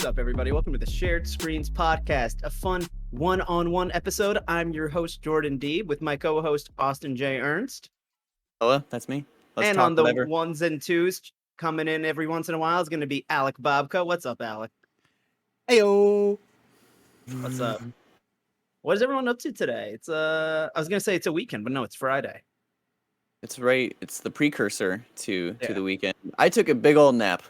up, everybody? Welcome to the Shared Screens Podcast, a fun one-on-one episode. I'm your host, Jordan D, with my co-host, Austin J. Ernst. Hello, that's me. Let's And talk on the whatever. ones and twos, coming in every once in a while is going to be Alec Bobko. What's up, Alec? Heyo. What's up? What is everyone up to today? I was going to say it's a weekend, but no, it's Friday. It's right. It's the precursor to Yeah. the weekend. I took a big old nap.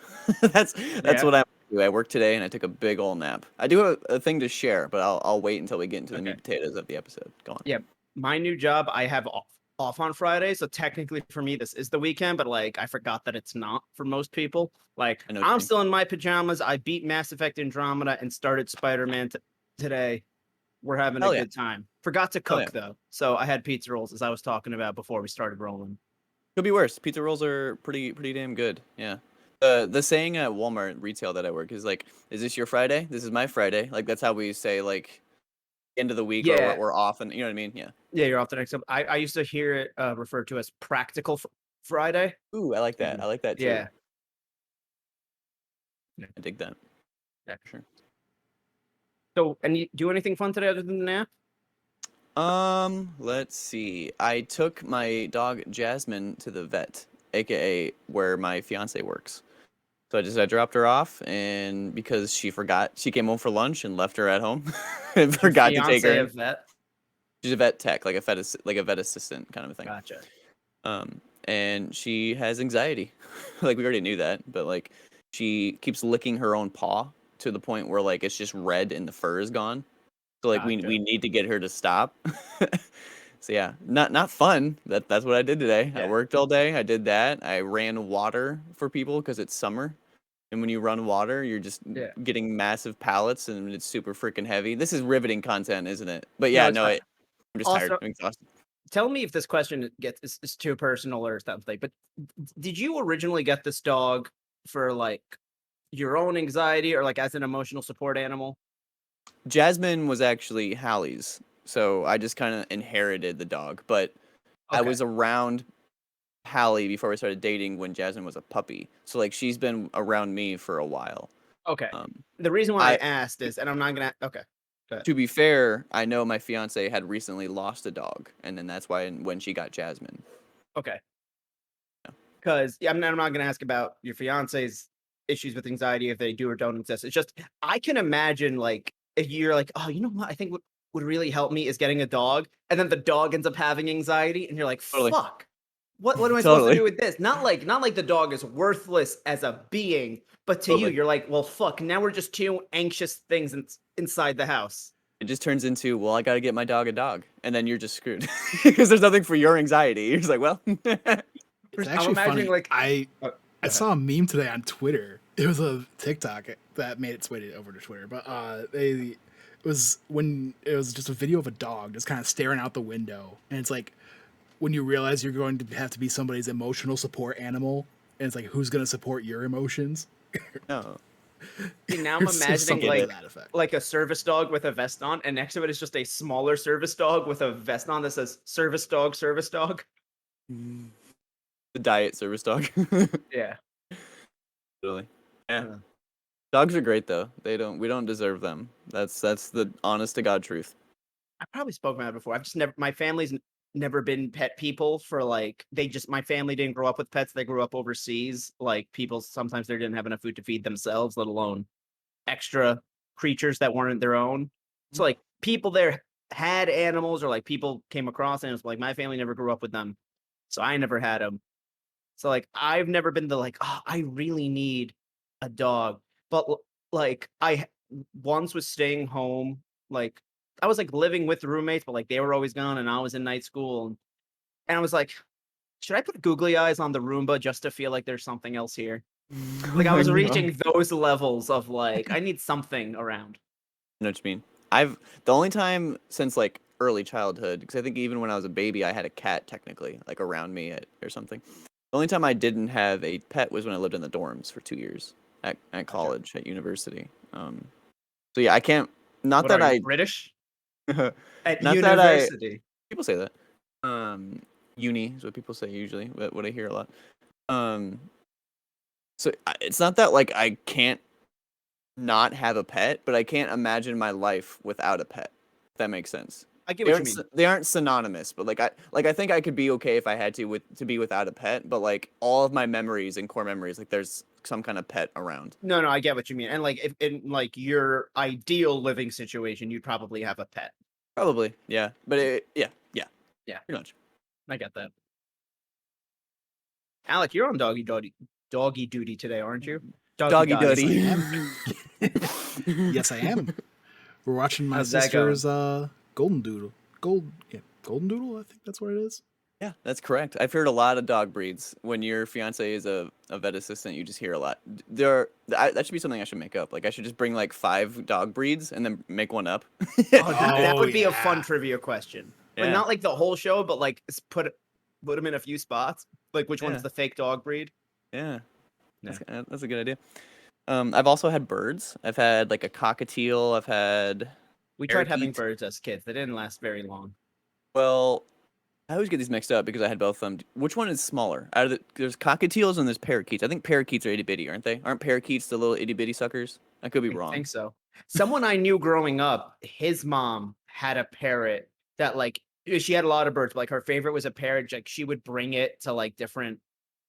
That's Yeah. what I do. I worked today and I took a big old nap. I do have a thing to share, but I'll wait until we get into the meat Okay. and potatoes of the episode. Go on. Yeah, my new job, I have off on Friday, so technically for me this is the weekend, but like I forgot that it's not for most people. Like I know what you I'm mean. still in my pajamas. I beat Mass Effect Andromeda and started Spider-Man today. We're having a Hell yeah. good time. Forgot to Hell cook though, so I had pizza rolls as I was talking about before we started rolling. Could be worse. Pizza rolls are pretty damn good. Yeah. The saying at Walmart retail that I work is like, "Is this your Friday? This is my Friday." Like that's how we say like end of the week or Yeah. we're off, and you know what I mean? Yeah. Yeah, you're off the next. I used to hear it referred to as Practical Friday. Ooh, I like that. I like that too. Yeah. I dig that. Yeah. Sure. So, and you do anything fun today other than the nap? Let's see. I took my dog Jasmine to the vet, aka where my fiance works. So I dropped her off, and because she came home for lunch and left her at home, and forgot to take her. Fiance a in. vet? She's a vet tech, like a vet assistant kind of a thing. Gotcha. And she has anxiety. Like we already knew that, but like she keeps licking her own paw to the point where like it's just red and the fur is gone. So like Gotcha. we need to get her to stop. So yeah, not fun. That's what I did today. Yeah. I worked all day. I did that. I ran water for people because it's summer, and when you run water, you're just Yeah. getting massive pallets, and it's super freaking heavy. This is riveting content, isn't it? But No, yeah, it's fine. I'm just tired. Also, I'm exhausted. tell me if this question is too personal or something, but did you originally get this dog for like your own anxiety or like as an emotional support animal? Jasmine was actually Hallie's, so I just kind of inherited the dog. But I Okay. was around Hallie before we started dating when Jasmine was a puppy. So like she's been around me for a while. Okay. Um, The reason why I I asked is, and I'm not gonna. Okay. Go ahead. to be fair, I know my fiance had recently lost a dog, and then that's why when she got Jasmine. Okay. Yeah. Because I'm not gonna ask about your fiance's issues with anxiety if they do or don't exist. It's just I can imagine like if you're like, oh, you know what? I think what would really help me is getting a dog, and then the dog ends up having anxiety, and you're like, Totally. fuck. What am I supposed to Totally. do with this? Not like the dog is worthless as a being, but to you, Totally. you're like, well, fuck. Now we're just two anxious things inside the house. It just turns into, well, I got to get my dog a dog, and then you're just screwed because there's nothing for your anxiety. You're just like, well, It's I'm actually imagining funny. like I go ahead. saw a meme today on Twitter. It was a TikTok that made its way over to Twitter, but it was just a video of a dog just kind of staring out the window, and it's like when you realize you're going to have to be somebody's emotional support animal, and it's like who's going to support your emotions? no. See, now I'm Or imagining something to that effect. like a service dog with a vest on, and next to it is just a smaller service dog with a vest on that says service dog, service dog. The diet service dog. Yeah. Really. Yeah. Uh, Dogs are great though. We don't deserve them. That's the honest to God truth. I probably spoke about it before. I've just never my family's never been pet people for like my family didn't grow up with pets. They grew up overseas. Like people sometimes they didn't have enough food to feed themselves, let alone extra creatures that weren't their own. So like people there had animals or like people came across animals, but like my family never grew up with them. So I never had them. So like I've never been the like, oh, I really need a dog. But like once was staying home, like I was like living with roommates, but like they were always gone and I was in night school and I was like, should I put googly eyes on the Roomba just to feel like there's something else here? Like I was reaching those levels of like I need something around. I know what you mean. The only time since like early childhood, because I think even when I was a baby, I had a cat technically, like around me or something. The only time I didn't have a pet was when I lived in the dorms for 2 years at college, at university. So yeah, I can't. Not What that are you, I. British? Not At that I. university. People say that. Uni is what people say usually. What I hear a lot. So it's not that like I can't not have a pet, but I can't imagine my life without a pet. If that makes sense. I get what you mean. They aren't synonymous, but I think I could be okay if I had to be without a pet, but like all of my memories and core memories, like there's some kind of pet around. No, I get what you mean. And like if in like your ideal living situation, you'd probably have a pet. Probably, yeah. But yeah, Yeah. pretty much. I get that. Alec, you're on doggy duty today, aren't you? Doggy doggy. duddy. Yes, I am. We're watching my How's that going? sister's Golden Doodle. Golden Doodle. I think that's what it is. Yeah, that's correct. I've heard a lot of dog breeds. When your fiance is a vet assistant, you just hear a lot. That should be something I should make up. Like I should just bring like 5 dog breeds and then make one up. Oh, that would be a fun yeah. trivia question. Like Yeah. not like the whole show, but like put them in a few spots. Like which Yeah. one's the fake dog breed? Yeah, Yeah. that's a good idea. I've also had birds. I've had like a cockatiel. I've had We tried having parakeet. birds as kids. They didn't last very long. Well, I always get these mixed up because I had both of them. Which one is smaller? There's cockatiels and there's parakeets. I think parakeets are itty bitty, aren't they? Aren't parakeets the little itty bitty suckers? I could be I wrong. think so. Someone I knew growing up, his mom had a parrot that like she had a lot of birds, but like her favorite was a parrot. Like she would bring it to like different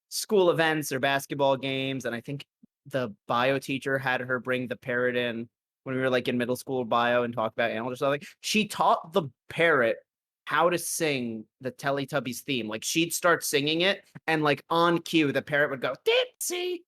school events or basketball games. And I think the bio teacher had her bring the parrot in when we were like in middle school bio and talk about animals or something. She taught the parrot how to sing the Teletubbies theme. Like she'd start singing it, and like on cue, the parrot would go, Dipsy.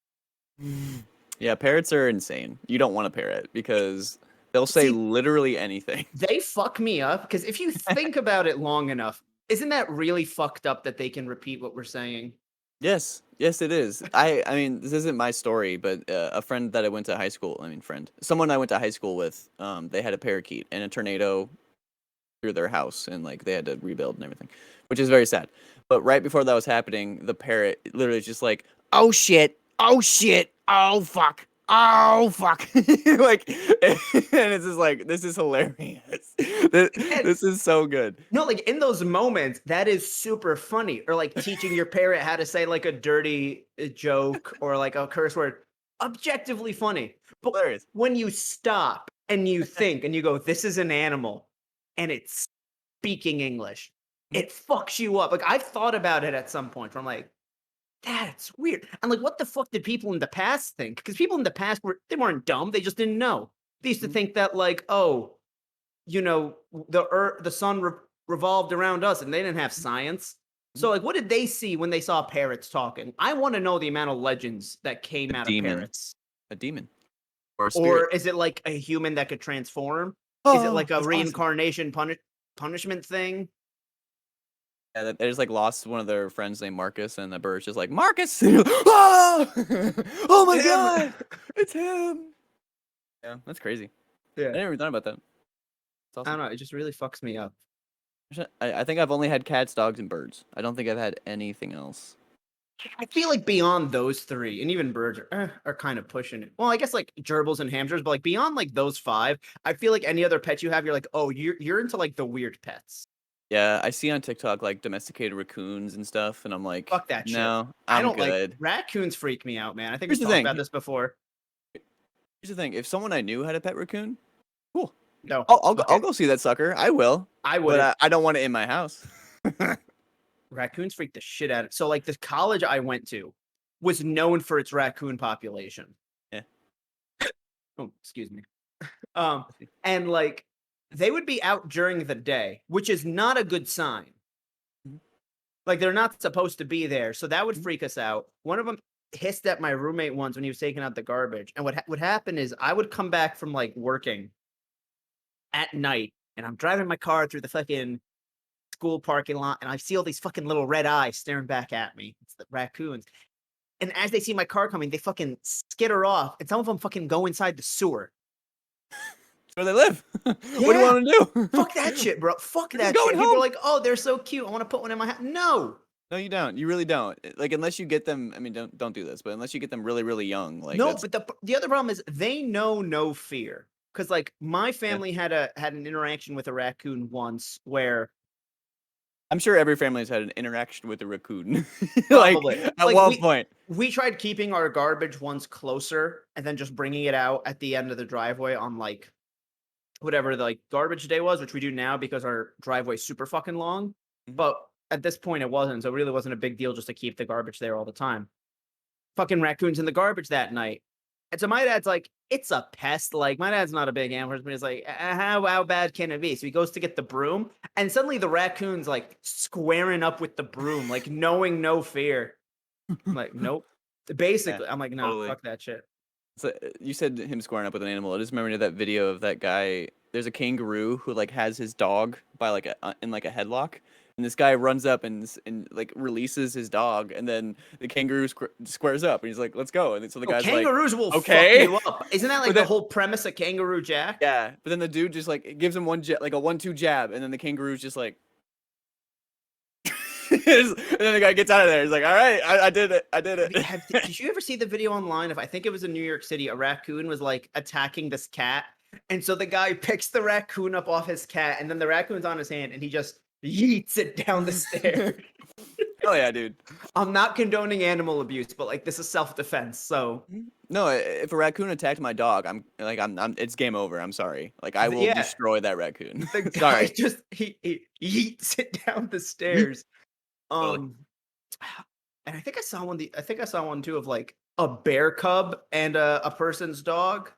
Yeah, parrots are insane. You don't want a parrot because they'll say See- literally anything. They fuck me up because if you think about it long enough, isn't that really fucked up that they can repeat what we're saying? Yes, it is. I mean, this isn't my story, but a friend that I went to high school, someone I went to high school with, they had a parakeet and a tornado through their house and like they had to rebuild and everything, which is very sad. But right before that was happening, the parrot literally is just like, "Oh shit. Oh shit. Oh fuck. Oh fuck." Like and it's just like this is hilarious. This is so good. No, like in those moments, that is super funny. Or like teaching your parrot how to say like a dirty joke or like a curse word. Objectively funny. But Hilarious. when you stop and you think and you go, this is an animal and it's speaking English, it fucks you up. Like I've thought about it at some point where I'm like, that's weird. And like, what the fuck did people in the past think? Because people in the past they weren't dumb. They just didn't know. They used to think that like, oh, you know, the sun revolved around us, and they didn't have science. So like, what did they see when they saw parrots talking? I want to know the amount of legends that came out demon. of parrots. A demon. Or a spirit. Or is it like a human that could transform? Is it Oh, like a that's awesome. reincarnation punishment thing? Yeah, they just like lost one of their friends named Marcus, and the bird's just like, Marcus! Oh! Oh my Him! god! It's him! Yeah, that's crazy. I Yeah. never even thought about that. It's I awesome. don't know. It just really fucks me up. I think I've only had cats, dogs, and birds. I don't think I've had anything else. I feel like beyond those 3, and even birds are kind of pushing it. Well, I guess like gerbils and hamsters, but like beyond like those 5, I feel like any other pet you have, you're like, oh, you're into like the weird pets. Yeah, I see on TikTok like domesticated raccoons and stuff, and I'm like, Fuck that shit. no, I I'm don't good. like raccoons. Freak me out, man. I think Here's we the talked thing. about this before. Here's the thing: if someone I knew had a pet raccoon, cool. No, I'll okay. go see that sucker. I will. I would. But I don't want it in my house. Raccoons freak the shit out of. So like the college I went to was known for its raccoon population. Yeah. Oh, excuse me. And like they would be out during the day, which is not a good sign. Mhm. Like they're not supposed to be there, so that would Mhm. freak us out. One of them hissed at my roommate once when he was taking out the garbage, and what would happen is I would come back from like working at night, and I'm driving my car through the fucking school parking lot, and I see all these fucking little red eyes staring back at me. It's the raccoons. And as they see my car coming, they fucking skitter off, and some of them fucking go inside the sewer. It's where they live. What do you Yeah. want to do? Fuck that shit, bro. Fuck You're just that shit. going People are home. like, oh, they're so cute. I want to put one in my house. No. No, you don't. You really don't. Like unless you get them. I mean, don't do this. But unless you get them really, really young, like No, that's, but the other problem is they know no fear. Because like my family had an interaction with a raccoon once where I'm sure every family has had an interaction with a raccoon, like Probably. at Like, one point. we tried keeping our garbage ones closer and then just bringing it out at the end of the driveway on like whatever the like garbage day was, which we do now because our driveway's super fucking long. Mhm. But at this point it wasn't, so it really wasn't a big deal just to keep the garbage there all the time. Fucking raccoons in the garbage that night. And so my dad's like, it's a pest. Like, my dad's not a big animal person, but he's like, how bad can it be? So he goes to get the broom, and suddenly the raccoon's like squaring up with the broom, like knowing no fear. I'm like, nope. Yeah, Basically, I'm like, no, totally. fuck that shit. So you said him squaring up with an animal. I just remember that video of that guy. There's a kangaroo who like has his dog by like in like a headlock, and this guy runs up and like releases his dog, and then the kangaroo squares up, and he's like, "Let's go!" And so the guy's like, Kangaroos will "Okay." fuck you up. Isn't that But like the then- whole premise of Kangaroo Jack? Yeah, but then the dude just like gives him like a 1-2 jab, and then the kangaroo's just like, and then the guy gets out of there. He's like, "All right, I did it. I did it." Did you ever see the video online of, I think it was in New York City, a raccoon was like attacking this cat, and so the guy picks the raccoon up off his cat, and then the raccoon's on his hand, and he just yeets it down the stairs. Oh yeah, dude. I'm not condoning animal abuse, but like this is self-defense, so No, if a raccoon attacked my dog, I'm it's game over. I'm sorry. Like I will Yeah. destroy that raccoon. the guy Sorry. just he yeets it down the stairs. Totally. And I think I saw one too of like a bear cub and a person's dog.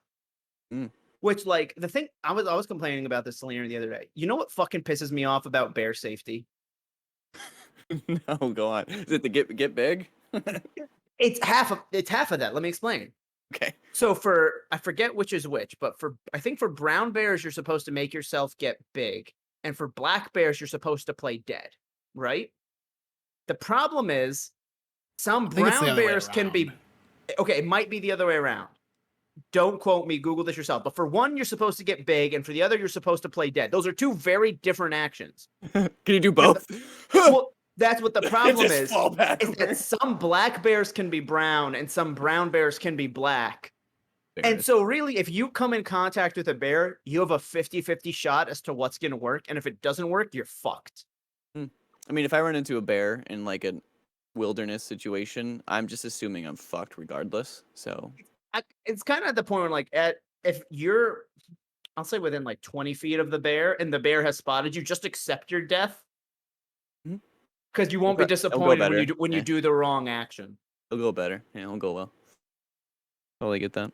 Mm. Which like the thing I was complaining about this to Leonard the other day. You know what fucking pisses me off about bear safety? No, go on. Is it the get big? It's half of that. Let me explain. Okay. So I forget which is which, but I think for brown bears you're supposed to make yourself get big, and for black bears you're supposed to play dead, right? The problem is some I think it's the brown other way bears can be around. okay, it might be the other way around. Don't quote me, Google this yourself. But for one, you're supposed to get big, and for the other, you're supposed to play dead. Those are two very different actions. Can you do both? Well, that's what the problem Just is. fall Is backward. that some black bears can be brown and some brown bears can be black. There it And is. so really, if you come in contact with a bear, you have a 50-50 shot as to what's going to work. And if it doesn't work, you're fucked. I mean, if I run into a bear in like a wilderness situation, I'm just assuming I'm fucked regardless. So It's kind of at the point where like if you're, I'll say within like 20 feet of the bear and the bear has spotted you, just accept your death. Mhm. Because you won't be It'll go disappointed when better. you Yeah. do the wrong action. it'll go better. Yeah, it'll go well. Totally get that.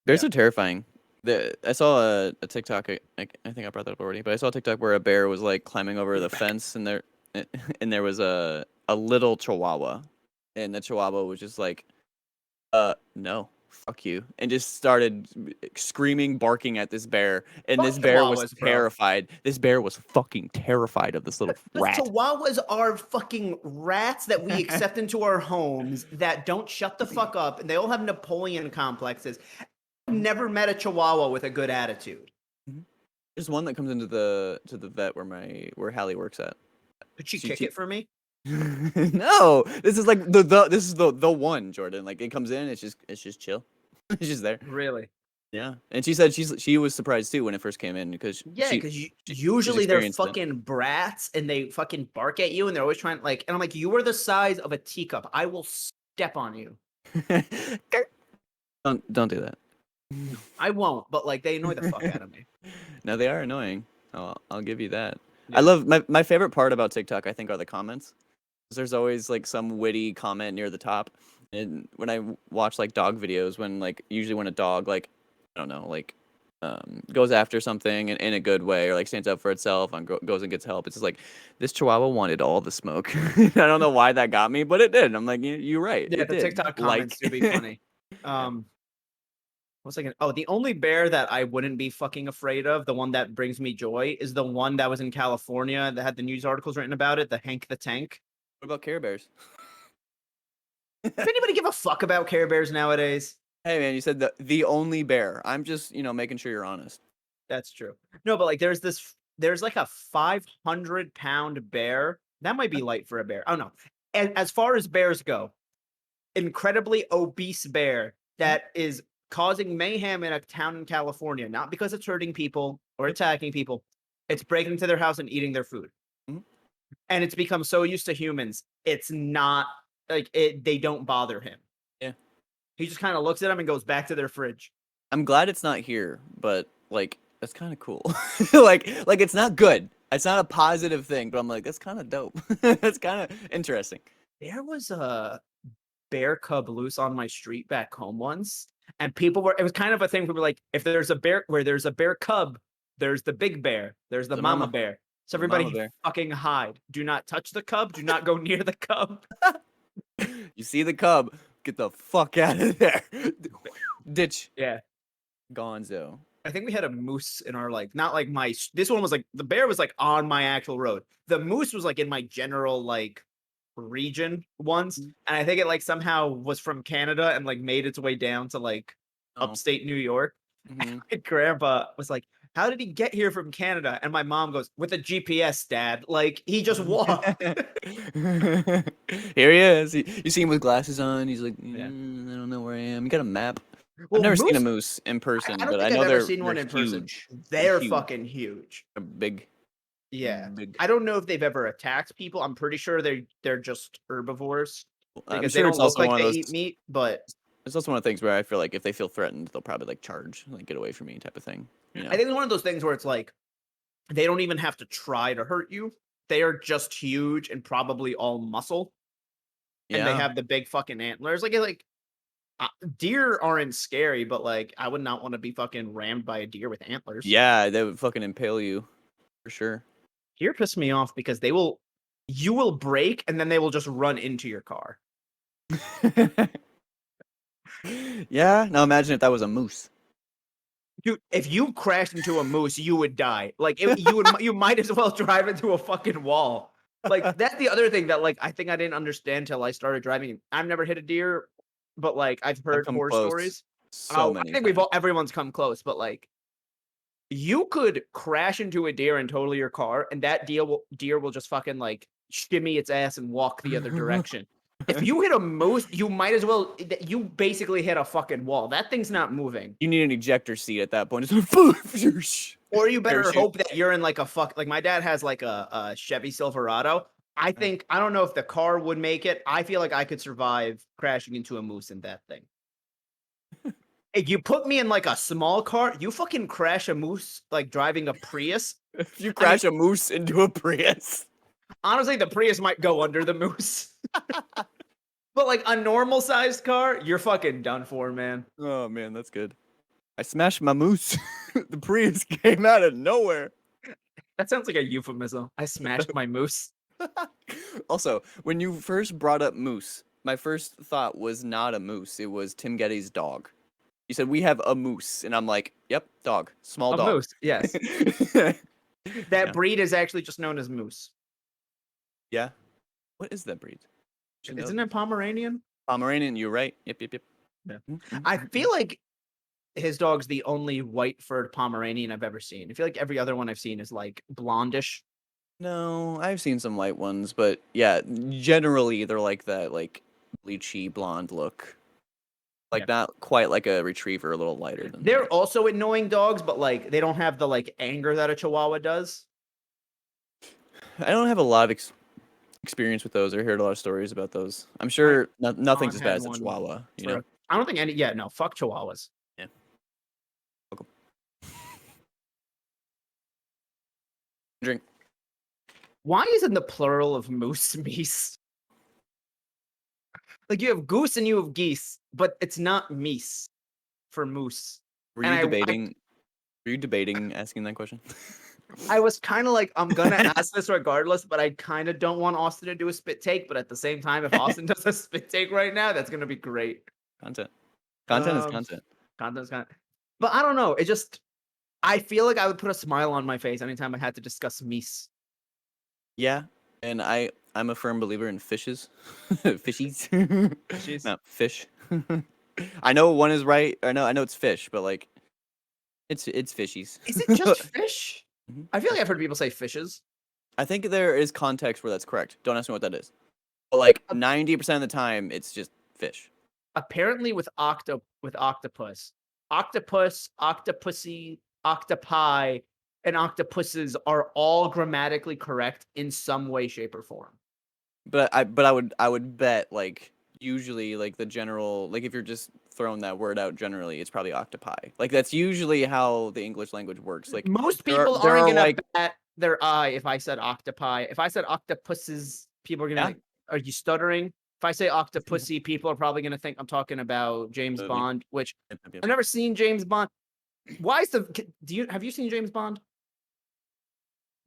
Bears are terrifying. I saw a TikTok. I think I brought that up already, but I saw a TikTok where a bear was like climbing over the fence, and there was a little chihuahua, and the chihuahua was just like, no, fuck you, and just started screaming, barking at this bear, and Fuck this bear was chihuahuas, bro. terrified. This bear was fucking terrified of this little Because rat. chihuahuas are fucking rats that we accept into our homes that don't shut the fuck up, and they all have Napoleon complexes. I've never met a chihuahua with a good attitude. There's one that comes into the vet where Hallie works at. Could she She- kick she- it for me? No, this is like this is the one, Jordan. Like it comes in, it's just chill. It's just there. Really? Yeah, and she said she was surprised too when it first came in because Yeah, she- because she's usually they're experienced it. fucking brats and they fucking bark at you and they're always trying like, and I'm like, you are the size of a teacup. I will step on you. don't do that. I won't, but like they annoy the fuck out of me. No, they are annoying. I'll give you that. Yeah. I love my favorite part about TikTok. I think are the comments. 'Cause there's always like some witty comment near the top. And when I watch like dog videos, usually when a dog like I don't know goes after something in a good way or like stands up for itself and goes and gets help, it's just like this chihuahua wanted all the smoke. I don't know why that got me, but it did. I'm like, you're right. Yeah, it the did. TikTok comments do be funny. What's like? Oh, the only bear that I wouldn't be fucking afraid of, the one that brings me joy, is the one that was in California that had the news articles written about it, the Hank the Tank. What about Care Bears? Does anybody give a fuck about Care Bears nowadays? Hey man, you said the only bear. I'm just making sure you're honest. That's true. No, but like there's like a 500-pound bear. That might be light for a bear. I don't know. And as far as bears go, incredibly obese bear that is causing mayhem in a town in California, not because it's hurting people or attacking people. It's breaking into their house and eating their food. Mhm. and it's become so used to humans. It's not like they don't bother him. Yeah. He just kind of looks at them and goes back to their fridge. I'm glad it's not here, but like that's kind of cool. like it's not good. It's not a positive thing, but I'm like that's kind of dope. That's kind of interesting. There was a bear cub loose on my street back home once, and people were. It was kind of a thing. We were like, if there's a bear, where there's a bear cub, there's the big bear, there's the The mama mama. bear. So The mama everybody bear. fucking hide. Do not touch the cub. Do not go near the cub. You see the cub, get the fuck out of there. Ditch. Yeah. Gonzo. I think we had a moose in our like not like my this one was like the bear was like on my actual road. The moose was like in my general like region once. And I think it like somehow was from Canada and like made its way down to like Oh. upstate New York. Mhm. My grandpa was like, how did he get here from Canada? And my mom goes, with a GPS, dad. Like he just walked. Here he is. You see him with glasses on. He's like, Yeah. I don't know where I am. You got a map. Well, I've never seen a moose in person, I don't but think I know I've ever they're seen one in person. huge. They're huge. fucking huge. They're big. Yeah. Big. I don't know if they've ever attacked people. I'm pretty sure they're just herbivores I'm because sure they it's don't look also like one of they those. eat meat, but It's also one of the things where I feel like if they feel threatened, they'll probably like charge, like get away from me, type of thing. You know? I think it's one of those things where it's like they don't even have to try to hurt you. They are just huge and probably all muscle, and they Yeah. have the big fucking antlers. Like deer aren't scary, but like I would not want to be fucking rammed by a deer with antlers. Yeah, they would fucking impale you, for sure. Deer piss me off because you will brake and then they will just run into your car. Yeah. Now imagine if that was a moose. Dude, if you crashed into a moose, you would die. Like you might as well drive into a fucking wall. Like that's the other thing that like I think I didn't understand till I started driving. I've never hit a deer, but like I've heard come horror close stories. so I many think times. everyone's come close, but like you could crash into a deer and total your car, and that deer will just fucking like shimmy its ass and walk the other direction. If you hit a moose, you might as well. You basically hit a fucking wall. That thing's not moving. You need an ejector seat at that point. Just Or you better Parachute. hope that you're in like a like my dad has like a Chevy Silverado. I don't know if the car would make it. I feel like I could survive crashing into a moose in that thing. If you put me in like a small car, you fucking crash a moose like driving a Prius. If you crash a moose into a Prius. Honestly, the Prius might go under the moose. But like a normal sized car, you're fucking done for, man. Oh man, that's good. I smashed my moose. The Prius came out of nowhere. That sounds like a euphemism. I smashed my moose. Also, when you first brought up moose, my first thought was not a moose. It was Tim Getty's dog. You said we have a moose, and I'm like, yep, dog, small A dog. moose, yes. That That breed is actually just known as moose. Yeah. What is that breed? Should know Isn't this. it Pomeranian? Pomeranian? You're right. Yep. Yeah. Mhm. I feel like his dog's the only white furred Pomeranian I've ever seen. I feel like every other one I've seen is like blondish. No, I've seen some white ones, but yeah, generally they're like that, like bleachy blonde look. Like Yeah. not quite like a retriever, a little lighter than They're that. also annoying dogs, but like they don't have the like anger that a Chihuahua does. I don't have a lot of experience with those or heard a lot of stories about those. I'm sure nothing's as had bad as a one Chihuahua, you for know? a- I don't think any. Yeah, no, fuck Chihuahuas. Yeah. Welcome. Drink. Why isn't the plural of moose meese? Like you have goose and you have geese, but it's not meese for moose. Were And you I- debating? Were you debating asking that question? I was kind of like, I'm gonna ask this regardless, but I kind of don't want Austin to do a spit take. But at the same time, if Austin does a spit take right now, that's gonna be great. Content. Content is Um, content. Content's kind of, but I don't know. It just, I feel like I would put a smile on my face anytime I had to discuss meese. Yeah, and I'm a firm believer in fishes, fishies, Fishies? not fish. I know one is right. I know it's fish, but like, it's fishies. Is it just fish? Mhm. I feel like I've heard people say fishes. I think there is context where that's correct. Don't ask me what that is. But like 90% of the time, it's just fish. Apparently, with octopus, octopus, octopussy, octopi, and octopuses are all grammatically correct in some way, shape, or form. But I would bet like usually like the general like if you're just throwing that word out generally, it's probably octopi. Like that's usually how the English language works. Like Most there are, people there aren't are gonna like bat their eye if I said octopi. If I said octopuses, people are gonna Yeah. be like, "Are you stuttering?" If I say octopussy, people are probably gonna think I'm talking about James Movie. Bond, which Yep, yep, yep. I've never seen James Bond. Why is have you seen James Bond?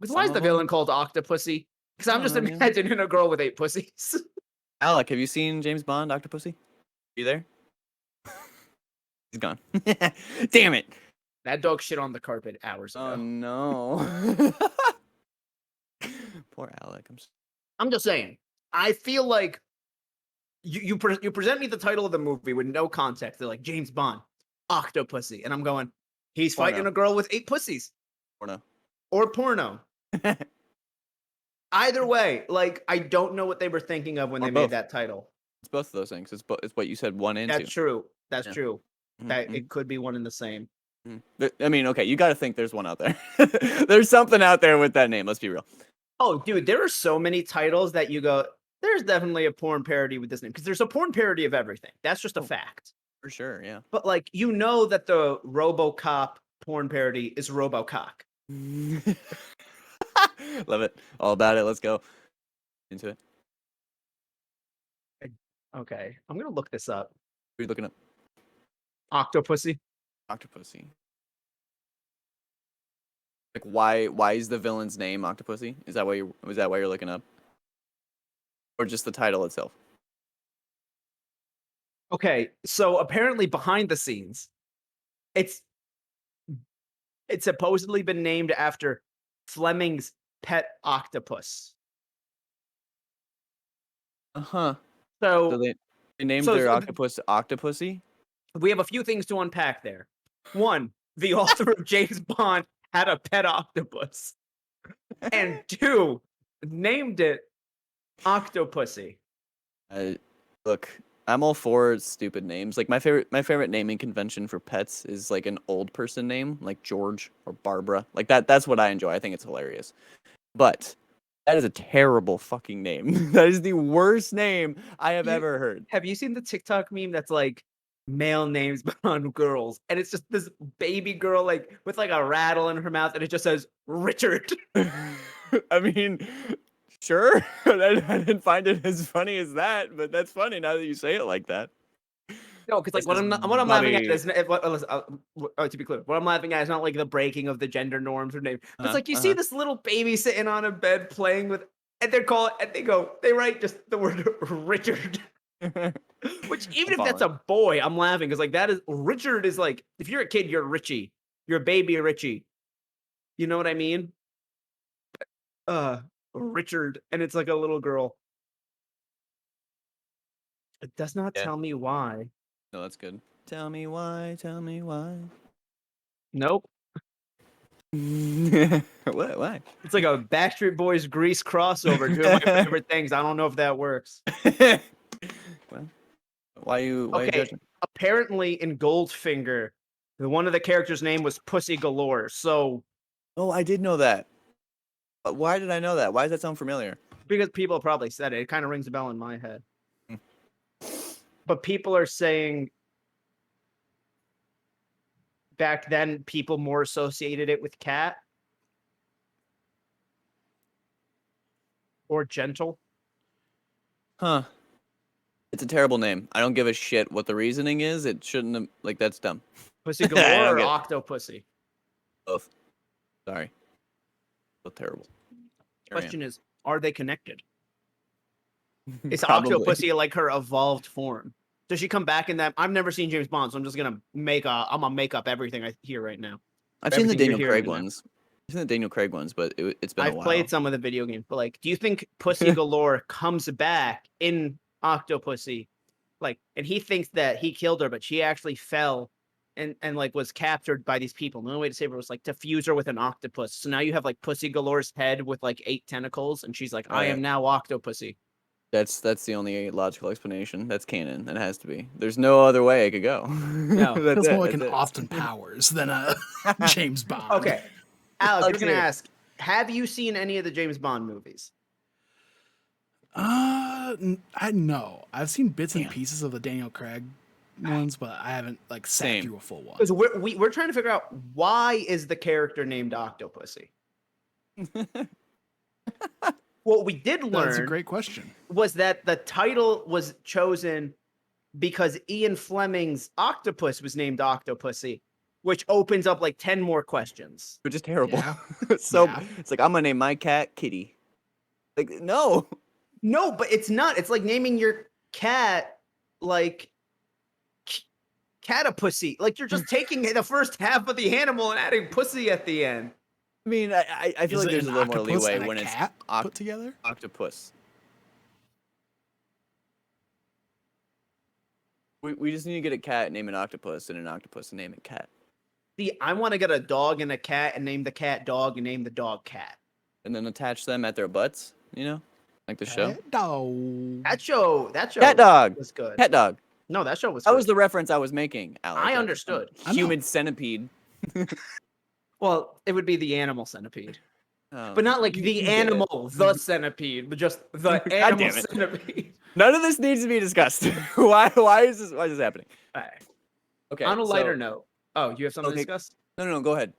Because why Some is the of 'em? villain called Octopussy? Because I'm I just don't know, man. imagining a girl with 8 pussies. Alec, have you seen James Bond, Octopussy? You there? He's gone. Damn it. That dog shit on the carpet hours ago. Oh no. Poor Alec. I'm just saying. I feel like you present me the title of the movie with no context. They're like James Bond, Octopussy, and I'm going, he's fighting Porno. a girl with 8 pussies Porno. or porno. Either way, like I don't know what they were thinking of when Or they both. made that title. It's both of those things. It's what you said, one and That's two. true. That's Yeah. true. Mhm, That mhm. it could be one and the same. I mean, okay, you got to think there's one out there. There's something out there with that name. Let's be real. Oh, dude, there are so many titles that you go, there's definitely a porn parody with this name because there's a porn parody of everything. That's just a Oh. fact. For sure, yeah. But like, you know that the RoboCop porn parody is RoboCock. Love it. All about it. Let's go into it. Okay, I'm gonna look this up. What are you looking up? Octopussy. Octopussy. Like why is the villain's name Octopussy? Is that why you're looking up? Or just the title itself? Okay, so apparently behind the scenes, it's supposedly been named after Fleming's pet octopus. Uh-huh. So, So they named so their so octopus Octopussy? we have a few things to unpack there. One, the author of James Bond had a pet octopus. And two, named it Octopussy. Look, I'm all for stupid names. Like my favorite naming convention for pets is like an old person name, like George or Barbara. Like that's what I enjoy. I think it's hilarious. But that is a terrible fucking name. That is the worst name I have ever heard. Have you seen the TikTok meme that's like male names but on girls? And it's just this baby girl like with like a rattle in her mouth and it just says Richard. I mean, sure. I didn't find it as funny as that, but that's funny now that you say it like that. No, because like This is what I'm laughing at Buddy. is to be clear, what I'm laughing at is not like the breaking of the gender norms or name. But it's like you see this little baby sitting on a bed playing with, and they write just the word Richard. Which even if that's a boy, I'm laughing because like that is Richard is like if you're a kid, you're Richie, you're a baby Richie. You know what I mean? Richard, and it's like a little girl. It does not Yeah. tell me why. No, that's good. Tell me why. Tell me why. Nope. What? Why? It's like a Backstreet Boys Grease crossover. Two of my favorite things. I don't know if that works. Well, why you Okay. judging? Apparently, in Goldfinger, one of the characters' name was Pussy Galore. So, Oh, I did know that. Why did I know that? Why does that sound familiar? because people probably said it, it kind of rings a bell in my head. Hmm. But people are saying back then, people more associated it with cat or gentle. Huh. It's a terrible name. I don't give a shit what the reasoning is. It shouldn't have, like, that's dumb. Pussy I Galore don't or get it. Octopussy? Both. Sorry. Both terrible. Carry on. Question is, are they connected? Is Probably. Octopussy like her evolved form? Does she come back in that? I've never seen James Bond, so I'm just gonna make up everything I hear right now. I've seen the everything you're Daniel hearing Craig right now. ones. I've seen the Daniel Craig ones, but it's been a I've while. played some of the video games, but like, do you think Pussy Galore comes back in Octopussy? Like, and he thinks that he killed her, but she actually fell and like was captured by these people. The only way to save her was like to fuse her with an octopus. So now you have like Pussy Galore's head with like 8 tentacles, and she's like, I am now Octopussy. That's the only logical explanation. That's canon. It has to be. There's no other way it could go. No. Feels more like an Austin Powers than a James Bond. Okay. Alex, Let's you're gonna hear it. ask, have you seen any of the James Bond movies? I know. I've seen bits and Damn. pieces of the Daniel Craig ones, but I haven't like sat Same. through a full one. Because we're trying to figure out why is the character named Octopussy. What we did That's a learn great question. was that the title was chosen because Ian Fleming's octopus was named Octopussy, which opens up like 10 more questions. Which is terrible. Yeah. So Yeah. it's like I'm gonna name my cat Kitty. Like no. No, but it's not. It's like naming your cat like Catapussy. Like you're just taking the first half of the animal and adding pussy at the end. I mean, I feel Is like it there's a an little more octopus leeway and a when it's cat put together? octopus. We just need to get a cat, name an octopus, and an octopus, and name it cat. See, I want to get a dog and a cat and name the cat dog and name the dog cat. And then attach them at their butts, like the show. Cat dog. That show Cat dog. was good. Cat dog. No, that show was That good. was the reference I was making, Alex. I Like, understood. I know. Human centipede. Well, it would be the animal centipede. Oh, But not like you the get it. animal, the centipede, but just the God animal damn it. centipede. None of this needs to be discussed. Why is this happening? All right. Okay. On a lighter so- note. Oh, you have something Okay. to discuss? No, go ahead.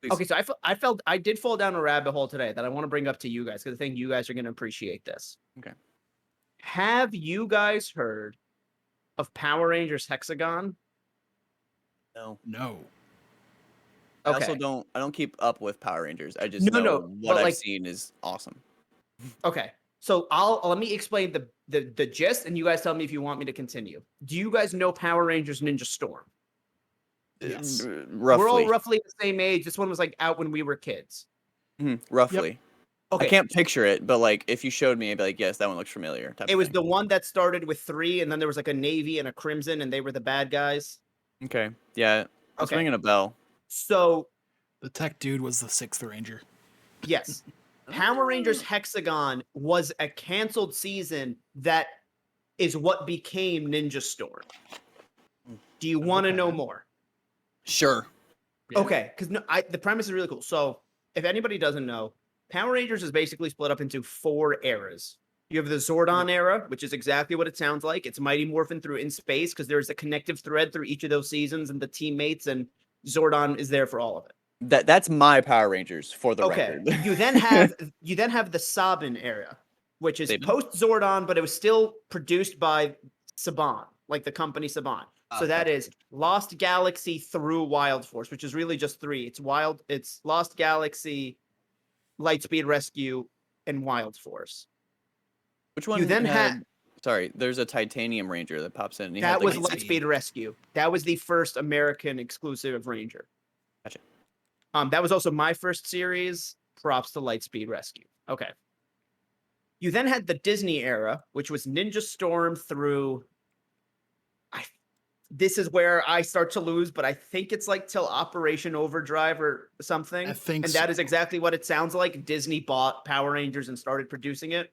Please. Okay, so I did fall down a rabbit hole today that I want to bring up to you guys because I think you guys are going to appreciate this. Okay. Have you guys heard of Power Rangers Hexagon? No. No. I Okay. also don't keep up with Power Rangers. I just No, know no, what but, I've like- seen is awesome. Okay. So let me explain the gist and you guys tell me if you want me to continue. Do you guys know Power Rangers Ninja Storm? Yes. Roughly. We're all roughly the same age. This one was like out when we were kids. Roughly. Okay. I can't picture it, but like if you showed me, I'd be like, yes, that one looks familiar. Type It of was thing. the one that started with 3 and then there was like a navy and a crimson and they were the bad guys. Okay. Yeah. It's Okay. ringing a bell. So The tech dude was the 6th Ranger. yes, Power Rangers Hexagon was a canceled season that is what became Ninja Storm. Do you want to know Okay. more? Sure. Yeah. Okay, because the premise is really cool. So if anybody doesn't know, Power Rangers is basically split up into 4 eras. You have the Zordon era, which is exactly what it sounds like. It's Mighty Morphin through in space because there's a connective thread through each of those seasons and the teammates and Zordon is there for all of it. That's my Power Rangers for the Okay. record. you then have the Sabin era, which is Sabin? post Zordon, but it was still produced by Saban, like the company Saban. So that gotcha. is Lost Galaxy through Wild Force, which is really just 3. It's Lost Galaxy, Lightspeed Rescue, and Wild Force. Which one? You then had, sorry, there's a Titanium Ranger that pops in. And he That had, was like, Lightspeed Rescue. That was the first American exclusive Ranger. Gotcha. That was also my first series. Props to Lightspeed Rescue. Okay. You then had the Disney era, which was Ninja Storm through. This is where I start to lose, but I think it's like till Operation Overdrive or something. I think and that is so. exactly what it sounds like. Disney bought Power Rangers and started producing it.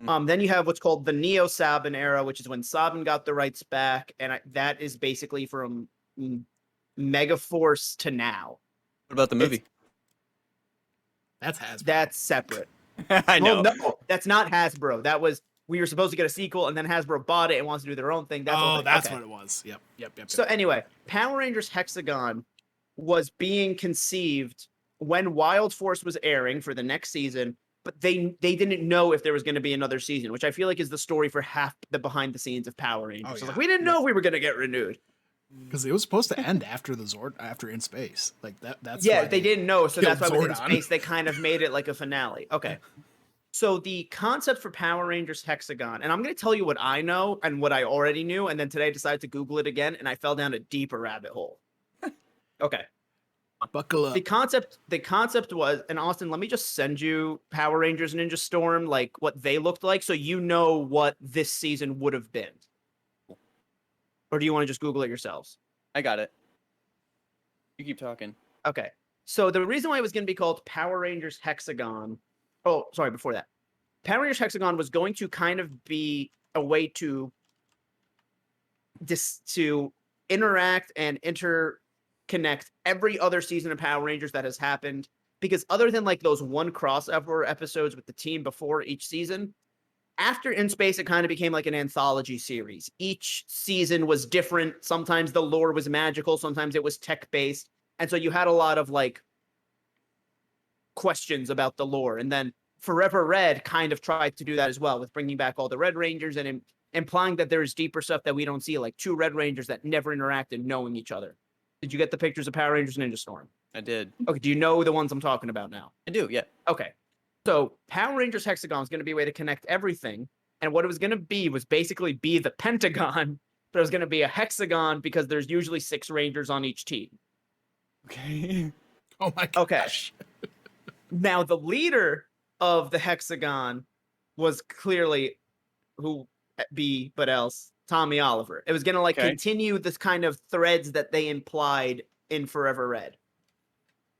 Mm. Then you have what's called the Neo Saban era, which is when Saban got the rights back, and that is basically from Megaforce to now. What about the movie? That's Hasbro. That's separate. I know. Well, no, that's not Hasbro. That was we were supposed to get a sequel, and then Hasbro bought it and wants to do their own thing. That's the whole thing. That's Okay. what it was. Yep. So anyway, Power Rangers Hexagon was being conceived when Wild Force was airing for the next season, but they didn't know if there was going to be another season, which I feel like is the story for half the behind the scenes of Power Rangers. Oh, So, yeah. like, we didn't know we were going to get renewed. Because it was supposed to end after after In Space. Like that's Yeah, why they didn't know, so that's why killed within Zordon. space they kind of made it like a finale. Okay. So the concept for Power Rangers Hexagon, and I'm going to tell you what I know and what I already knew, and then today I decided to Google it again, and I fell down a deeper rabbit hole. Okay. Buckle up. The concept was, and Austin, let me just send you Power Rangers Ninja Storm, like what they looked like, so you know what this season would have been. Or do you want to just Google it yourselves? I got it. You keep talking. Okay. So the reason why it was going to be called Power Rangers Hexagon. Oh, sorry, before that. Power Rangers Hexagon was going to kind of be a way to interact and interconnect every other season of Power Rangers that has happened because other than like those one crossover episodes with the team before each season, after In Space, it kind of became like an anthology series. Each season was different. Sometimes the lore was magical, sometimes it was tech-based. And so you had a lot of like questions about the lore. And then Forever Red kind of tried to do that as well with bringing back all the Red Rangers and implying that there's deeper stuff that we don't see, like 2 Red Rangers that never interacted knowing each other. Did you get the pictures of Power Rangers Ninja Storm? I did. Okay, do you know the ones I'm talking about now? I do. Yeah. Okay. So Power Rangers Hexagon is going to be a way to connect everything. And what it was going to be was basically be the Pentagon, but it was going to be a hexagon because there's usually 6 Rangers on each team. Okay. Oh my Okay. gosh. Now, the leader of the hexagon was clearly who be but else Tommy Oliver. It was going to like continue this kind of threads that they implied in Forever Red.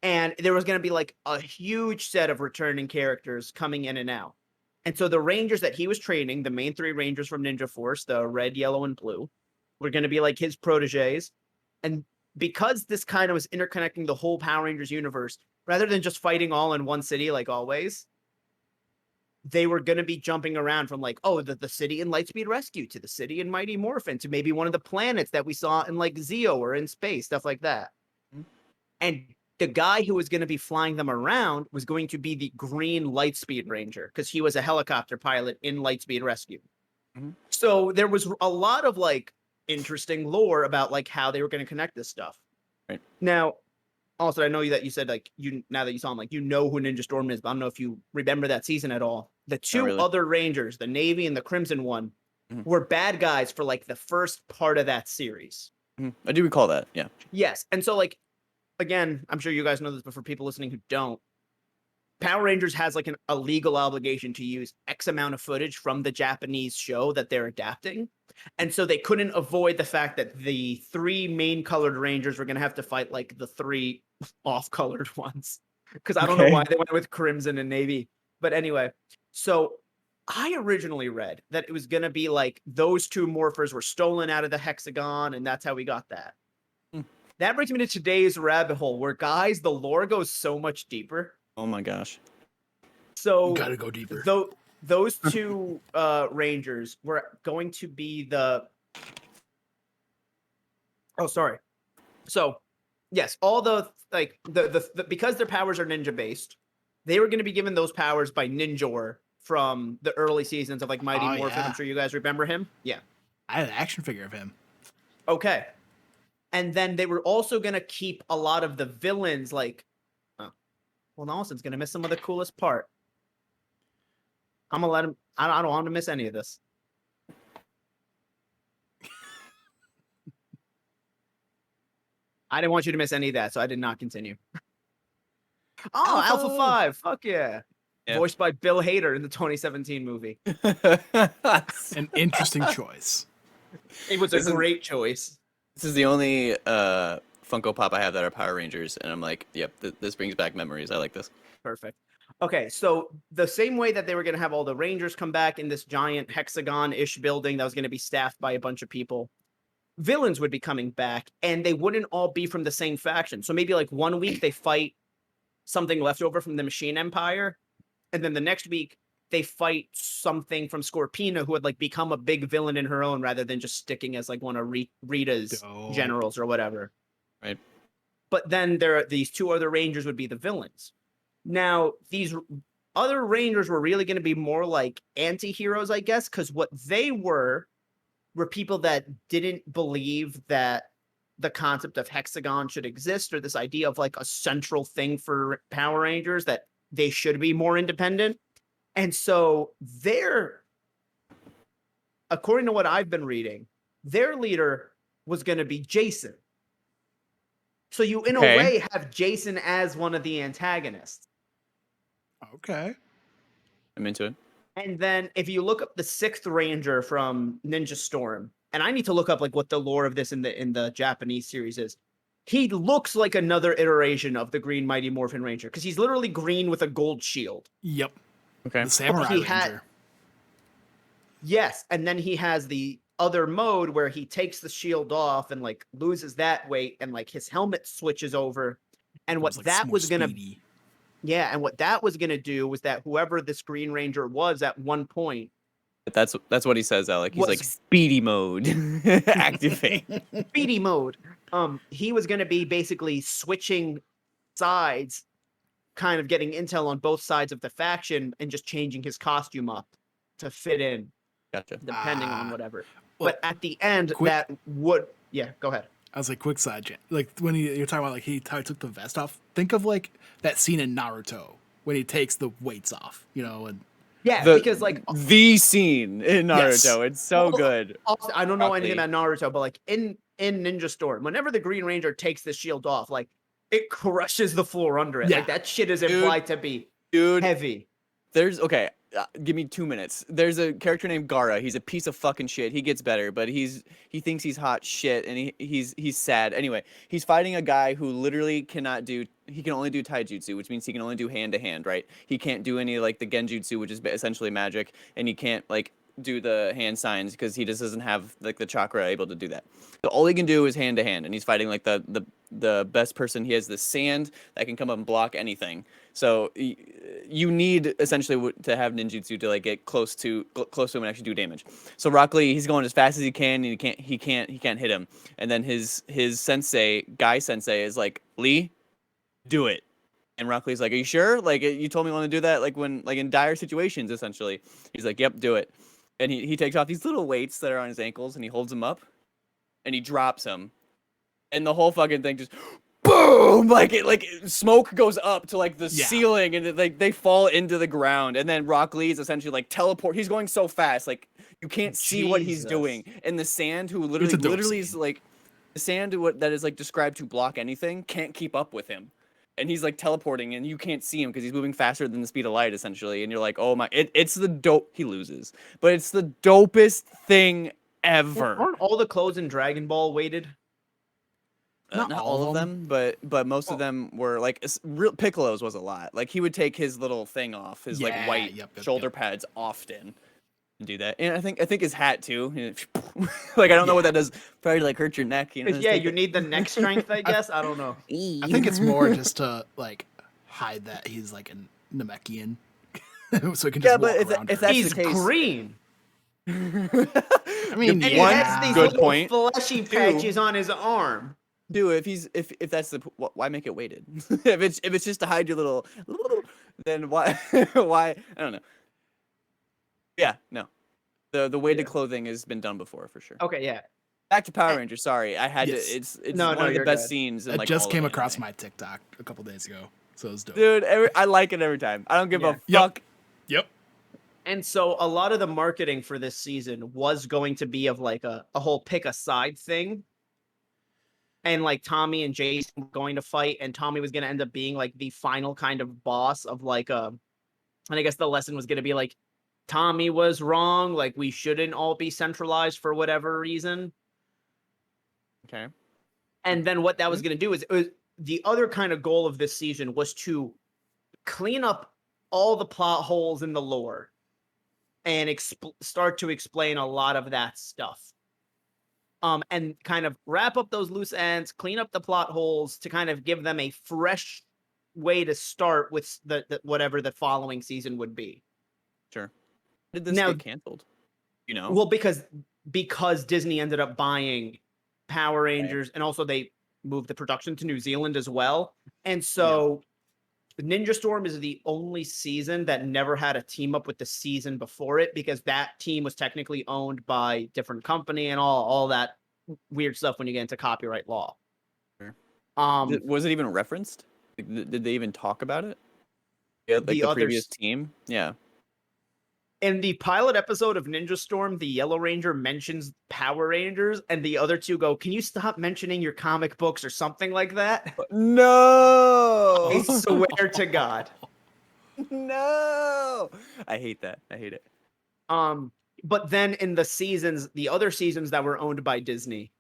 And there was going to be like a huge set of returning characters coming in and out. And so the Rangers that he was training, the main 3 Rangers from Ninja Force, the red, yellow, and blue, were going to be like his proteges. And because this kind of was interconnecting the whole Power Rangers universe, rather than just fighting all in one city like always, they were going to be jumping around from like, oh, the city in Lightspeed Rescue to the city in Mighty Morphin to maybe one of the planets that we saw in like Zeo or in space, stuff like that. Mm-hmm. And the guy who was going to be flying them around was going to be the green Lightspeed Ranger because he was a helicopter pilot in Lightspeed Rescue. Mm-hmm. So there was a lot of like interesting lore about like how they were going to connect this stuff. Right. Now, also, I know that you said like now that you saw him, like you know who Ninja Storm is, but I don't know if you remember that season at all. The 2 other Rangers, the Navy and the Crimson one, were bad guys for like the first part of that series. Mm-hmm. I do recall that. Yeah. Yes, and so like again, I'm sure you guys know this, but for people listening who don't, Power Rangers has like a legal obligation to use X amount of footage from the Japanese show that they're adapting. And so they couldn't avoid the fact that the 3 main colored Rangers were going to have to fight like the 3 off-colored ones. Because I don't know why they went with Crimson and Navy. But anyway, so I originally read that it was going to be like those 2 morphers were stolen out of the hexagon, and that's how we got that. That brings me to today's rabbit hole where, guys, the lore goes so much deeper. Oh my gosh. So you gotta go deeper. Those 2 Rangers were going to be the. Oh, sorry. So, yes, all the like the because their powers are ninja based, they were going to be given those powers by Ninjor from the early seasons of like Mighty Morphin. Yeah. I'm sure you guys remember him. Yeah. I had an action figure of him. Okay. And then they were also going to keep a lot of the villains like, well, Nelson's going to miss some of the coolest part. I'm going to let him, I don't want him to miss any of this. I didn't want you to miss any of that, so I did not continue. Oh, Alpha 5. Fuck yeah. Voiced by Bill Hader in the 2017 movie. An interesting choice. It was a great choice. This is the only Funko Pop I have that are Power Rangers, and I'm like, yep, this brings back memories. I like this. Perfect. Okay, so the same way that they were going to have all the Rangers come back in this giant hexagon-ish building that was going to be staffed by a bunch of people, villains would be coming back, and they wouldn't all be from the same faction. So maybe like one week they fight something left over from the Machine Empire, and then the next week they fight something from Scorpina who had like become a big villain in her own rather than just sticking as like one of Rita's generals or whatever. Right. But then these 2 other Rangers would be the villains. Now, these other Rangers were really going to be more like anti-heroes, I guess, because what they were people that didn't believe that the concept of hexagon should exist, or this idea of like a central thing for Power Rangers, that they should be more independent. And so according to what I've been reading, their leader was going to be Jason. So you, in a way, have Jason as one of the antagonists. Okay. I'm into it. And then if you look up the 6th Ranger from Ninja Storm, and I need to look up like what the lore of this in the Japanese series is. He looks like another iteration of the Green Mighty Morphin Ranger because he's literally green with a gold shield. Yep. Okay. The Samurai Ranger. Yes, and then he has the other mode where he takes the shield off and like loses that weight, and like his helmet switches over. And what like that was gonna Yeah, and what that was gonna do was that whoever this Green Ranger was at one point But that's what he says, Alec. He's like was speedy mode, activate. speedy mode. He was gonna be basically switching sides, kind of getting intel on both sides of the faction and just changing his costume up to fit in, Gotcha. depending on Ah, whatever. well, But at the end, quick- that would go ahead. I was like, quick side chat. Like when you're talking about like he took the vest off. Think of like that scene in Naruto when he takes the weights off, and Yeah, The, because like the scene in Yes. Naruto, it's so Well, good. also, I don't know Rock anything Lee. about Naruto, but like in Ninja Storm, whenever the Green Ranger takes the shield off, like it crushes the floor under it. Yeah. Like that shit is Dude. implied to be Dude, heavy. there's okay. Give me 2 minutes. There's a character named Gara. He's a piece of fucking shit. He gets better, but he thinks he's hot shit, and he's sad. Anyway, he's fighting a guy who literally cannot do. He can only do taijutsu, which means he can only do hand to hand. Right? He can't do any like the genjutsu, which is essentially magic, and he can't like do the hand signs because he just doesn't have like the chakra able to do that. So all he can do is hand to hand, and he's fighting like the best person. He has the sand that can come up and block anything. So you need essentially to have ninjutsu to like get close to him and actually do damage. So Rock Lee, he's going as fast as he can, and he can't hit him. And then his sensei, Guy Sensei, is like, Lee, do it. And Rock Lee's like, are you sure? Like you told me you want to do that, like when like in dire situations, essentially. He's like, yep, do it. And he takes off these little weights that are on his ankles and he holds them up, and he drops them, and the whole fucking thing just boom, like smoke goes up to like the ceiling, and like they fall into the ground, and then Rock Lee is essentially like teleport. He's going so fast, like you can't see what he's Jesus. doing, and the sand, who It's a dope literally is scene. like the sand that is like described to block anything, can't keep up with him. And he's like teleporting, and you can't see him because he's moving faster than the speed of light, essentially. And you're like, oh my, it's the dope. He loses, but it's the dopest thing ever. Aren't all the clothes in Dragon Ball weighted? Not all of them, but most of them were like real. Piccolo's was a lot. Like he would take his little thing off, his like Yeah, white yep, shoulder pads often, and do that. And I think his hat too. Like I don't know what that does. Probably like hurt your neck. You know. Yeah, you need the neck strength, I guess. I don't know. I think it's more just to like hide that he's like a Namekian, so he can just Yeah, walk but around. if her. that's He's the case, green. I mean, And he One has these good little point. fleshy patches on his arm. Dude, if that's the why make it weighted? if it's just to hide your little, then why why I don't know. Yeah, no. The weighted clothing has been done before for sure. Okay, yeah. Back to Power Rangers. Sorry, I had Yes. to. It's No, one no, of the you're best good. scenes. In, It like, just all came of across anime. my TikTok a couple days ago, so it was dope. Dude, I like it every time. I don't give a Yep. fuck. Yep. And so a lot of the marketing for this season was going to be of like a whole pick a side thing. And like Tommy and Jason were going to fight, and Tommy was going to end up being like the final kind of boss of like and I guess the lesson was going to be like Tommy was wrong, like we shouldn't all be centralized for whatever reason. Okay. And then what that was going to do is the other kind of goal of this season was to clean up all the plot holes in the lore and start to explain a lot of that stuff. And kind of wrap up those loose ends, clean up the plot holes to kind of give them a fresh way to start with the whatever the following season would be. Sure. Did this Now- get canceled? You know. Well, because Disney ended up buying Power Rangers, and also they moved the production to New Zealand as well. And so Ninja Storm is the only season that never had a team up with the season before it, because that team was technically owned by different company and all that weird stuff when you get into copyright law. Sure. Um, Was it even referenced? Did they even talk about it? Yeah, like The the others- previous team. Yeah. in the pilot episode of Ninja Storm, the Yellow Ranger mentions Power Rangers, and the other two go, "Can you stop mentioning your comic books," or something like that? No. I swear to God. No. I hate that. I hate it. But then in the other seasons that were owned by Disney,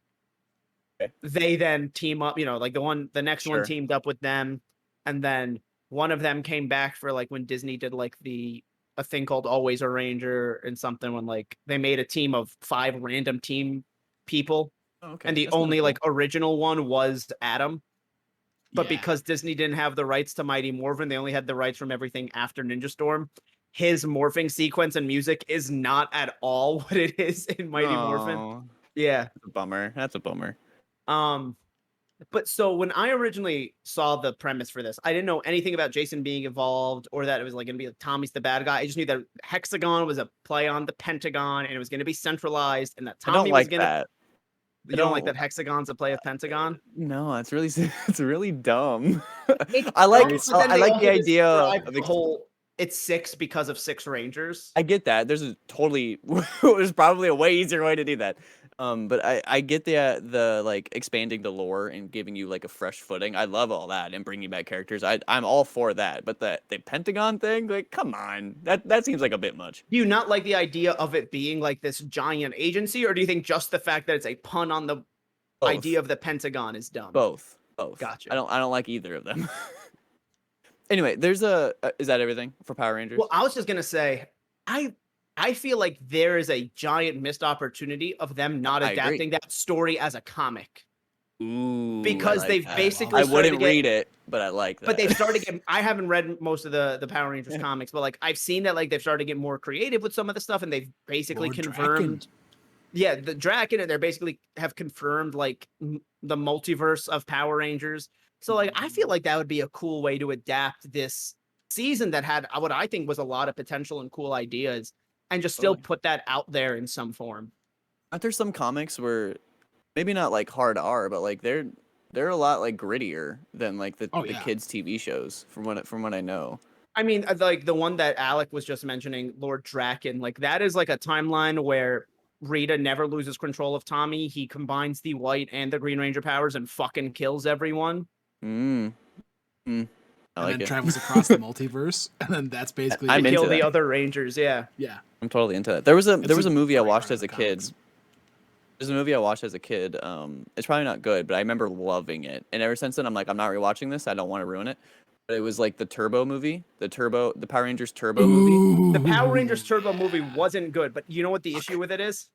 Okay. they then team up, like the next one Sure. teamed up with them, and then one of them came back for like when Disney did like a thing called Always a Ranger and something, when like they made a team of 5 random team people, Oh, okay. and the That's kinda only cool. like original one was Adam. but Yeah. because Disney didn't have the rights to Mighty Morphin, they only had the rights from everything after Ninja Storm. His morphing sequence and music is not at all what it is in Mighty Morphin. Oh, Yeah. that's a bummer. That's a bummer. But so when I originally saw the premise for this, I didn't know anything about Jason being involved or that it was like going to be like Tommy's the bad guy. I just knew that Hexagon was a play on the Pentagon and it was going to be centralized and that I don't Tommy was like going to. that. You don't like that Hexagon's a play of Pentagon? No, it's really it's really dumb. It's I like dumb, but then I they like also the idea describe of the whole it's 6 because of 6 Rangers. I get that. There's a totally there's probably a way easier way to do that. But I get the like expanding the lore and giving you like a fresh footing. I love all that and bringing back characters. I'm all for that. But the Pentagon thing, like, come on, that seems like a bit much. Do you not like the idea of it being like this giant agency, or do you think just the fact that it's a pun on the Both. idea of the Pentagon is dumb? Both. Gotcha. I don't like either of them. Anyway, there's is that everything for Power Rangers? Well, I was just gonna say, I feel like there is a giant missed opportunity of them not I agree. adapting that story as a comic. Ooh, Because I like they've that. basically I started wouldn't to get, read it, but I like that. but they've started to get. I haven't read most of the Power Rangers comics, but like I've seen that like they've started to get more creative with some of the stuff, and they've basically Lord confirmed. Yeah, the Draken, they're basically have confirmed like the multiverse of Power Rangers. So like I feel like that would be a cool way to adapt this season that had what I think was a lot of potential and cool ideas, and just still Totally. put that out there in some form. Aren't there some comics where maybe not like hard R, but like they're a lot like grittier than like the yeah. kids TV shows from what I know. I mean, like the one that Alec was just mentioning, Lord Draken, like that is like a timeline where Rita never loses control of Tommy. He combines the white and the Green Ranger powers and fucking kills everyone. I And like then it. travels across the multiverse, and then that's basically I'm To kill into the that. other Rangers, yeah. yeah. I'm totally into that. There was a movie I great watched run as of a the kid. comics. There's a movie I watched as a kid. It's probably not good, but I remember loving it. And ever since then, I'm like, I'm not rewatching this. I don't want to ruin it. But it was like the Turbo movie, the Power Rangers Turbo movie. The Power Rangers Turbo movie wasn't good, but you know what the issue with it is?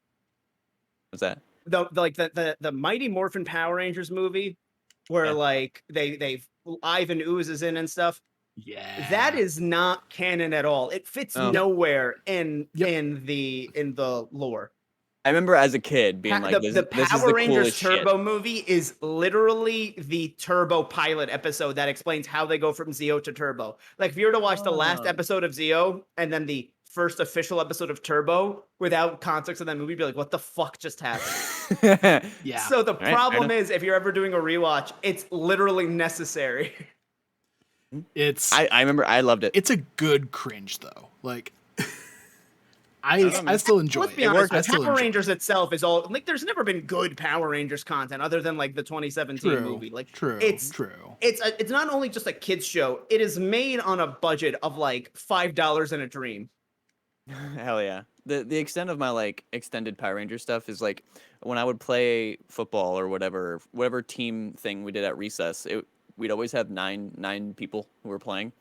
What's that? The Mighty Morphin Power Rangers movie, where Yeah. like they Ivan oozes in and stuff. Yeah. That is not canon at all. It fits Oh. nowhere in Yep. the lore. I remember as a kid being like, The this is Power the Rangers coolest shit. Turbo movie is literally the Turbo pilot episode that explains how they go from Zeo to Turbo. Like if you were to watch the last Oh. episode of Zeo and then the first official episode of Turbo without context of that movie, you'd be like, what the fuck just happened? Yeah. So the All right, fair problem enough. is if you're ever doing a rewatch, it's literally necessary. It's I remember I loved it. it's a good cringe though. Like I still enjoy Let's it. be honest, I still Power enjoy Rangers itself is all like there's never been good Power Rangers content other than like the 2017 True. movie. Like True. it's True. it's not only just a kids show, it is made on a budget of like $5 in a dream. Hell yeah. The extent of my like extended Power Ranger stuff is like when I would play football or whatever team thing we did at recess, we'd always have nine people who were playing.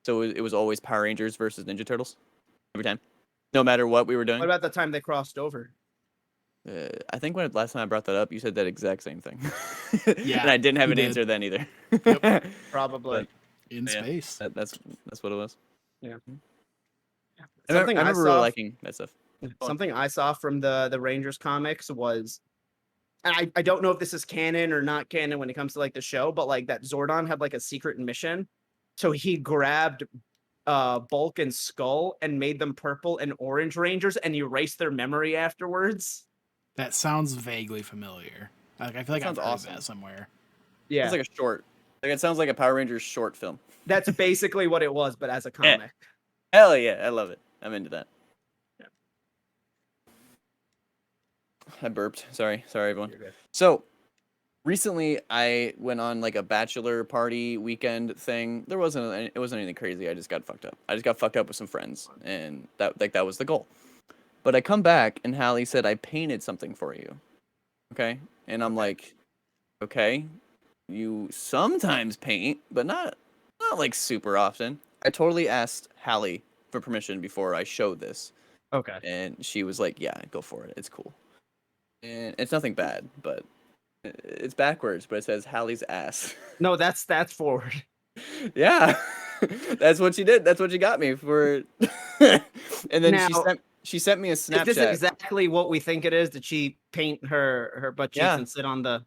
So it was always Power Rangers versus Ninja Turtles every time. No matter what we were doing. What about the time they crossed over? I think last time I brought that up, you said that exact same thing. Yeah, and I didn't have you an did. answer then either. Yep. Probably. In Yeah. space. That's what it was. I Something I remember really saw liking that stuff. something I saw from the Rangers comics was, and I don't know if this is canon or not canon when it comes to like the show, but like that Zordon had like a secret mission. So he grabbed Bulk and Skull and made them purple and orange Rangers and erased their memory afterwards. That sounds vaguely familiar. Like I feel like I've sounds heard awesome. of that somewhere. Yeah, It's like a short. Like it sounds like a Power Rangers short film. that's basically what it was, but as a comic. Hell yeah, I love it. I'm into that. Yeah. I burped. Sorry, everyone. You're good. So, recently I went on like a bachelor party weekend thing. It wasn't anything crazy. I just got fucked up. I just got fucked up with some friends, and that was the goal. But I come back and Hallie said I painted something for you. Okay, and I'm like, okay, you sometimes paint, but not like super often. I totally asked Hallie for permission before I showed this, Okay. and she was like, yeah, go for it. It's cool. And it's nothing bad, but It's backwards, but it says Hallie's ass. No, that's forward. Yeah, that's what she did. That's what she got me for. And then Now, she sent me a is this Snapchat. exactly what we think it is? Did she paint her butt cheeks Yeah. and sit on the?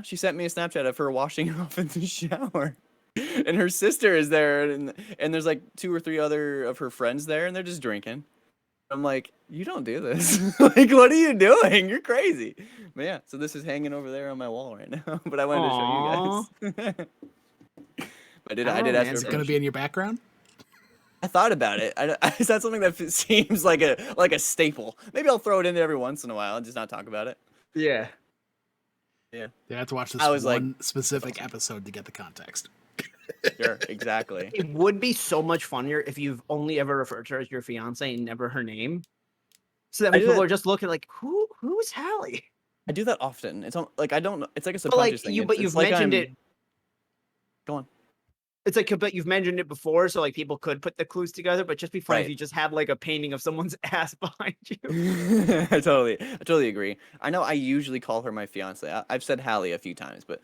She sent me a Snapchat of her washing off in the shower, and her sister is there, and there's like 2 or 3 other of her friends there, and they're just drinking. I'm like, you don't do this. Like, what are you doing? You're crazy. But yeah, so this is hanging over there on my wall right now. But I wanted to show you guys. I did Oh, ask man. for Is it going to permission. be in your background? I thought about it. Is that something that seems like a staple? Maybe I'll throw it in there every once in a while and just not talk about it. Yeah. You have to watch this I was like, one specific episode to get the context. Sure, exactly. It would be so much funnier if you've only ever referred to her as your fiance and never her name. So that I when do people that- are just looking like, who's Hallie? I do that often. It's like I don't know. It's like a But like subconscious thing. you, It's- but it's you've like mentioned I'm- it. Go on. It's like, but you've mentioned it before, so like people could put the clues together. But just be fun if Right. you just have like a painting of someone's ass behind you. I totally agree. I know I usually call her my fiance. I've said Hallie a few times, but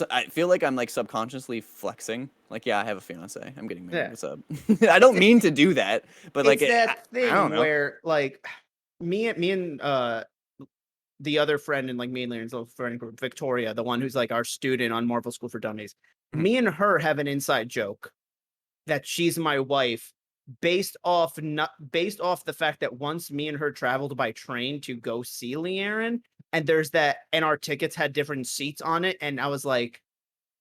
I feel like I'm like subconsciously flexing. Like, yeah, I have a fiance. I'm getting married. Yeah. What's up? I don't mean to do that, but like It's that thing I don't know. where like me and the other friend and like me and Lauren's little friend group, Victoria, the one who's like our student on Marvel School for Dummies. Mhm. Me and her have an inside joke that she's my wife based off the fact that once me and her traveled by train to go see Leanne, and and our tickets had different seats on it, and I was like,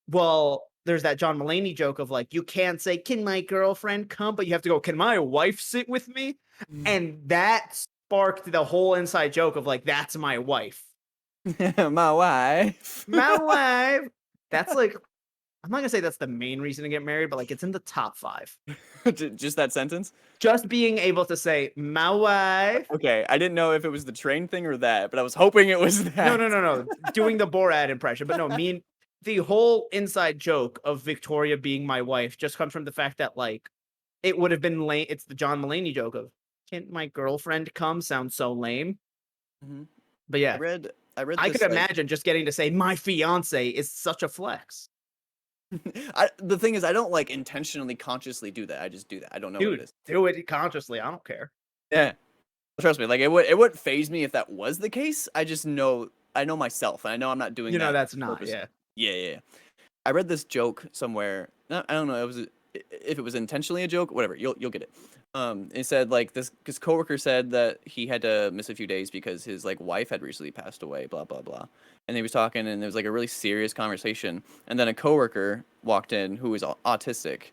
well, there's that John Mulaney joke of like, you can't say, can my girlfriend come, but you have to go, can my wife sit with me? And that sparked the whole inside joke of like, that's my wife. My wife. My wife. That's like, I'm not gonna say that's the main reason to get married, but like it's in the top 5. Just that sentence? Just being able to say my wife. Okay, I didn't know if it was the train thing or that, but I was hoping it was that. No. Doing the Borat impression, but no, the whole inside joke of Victoria being my wife just comes from the fact that like it would have been lame. It's the John Mulaney joke of can't my girlfriend come? Sounds so lame. Mhm. But yeah, I read I this, could like- imagine just getting to say my fiance is such a flex. The thing is, I don't like intentionally, consciously do that. I just do that. I don't know what it Dude, is. do it consciously. I don't care. Yeah, trust me. Like it wouldn't phase me if that was the case. I know myself, and I know I'm not doing. You know that that's not. purposely. Yeah. Yeah. I read this joke somewhere. I don't know. If it was intentionally a joke, whatever. You'll get it. It said like this coworker said that he had to miss a few days because his like wife had recently passed away. Blah blah blah. And he was talking, and there was like a really serious conversation. And then a coworker walked in who was autistic,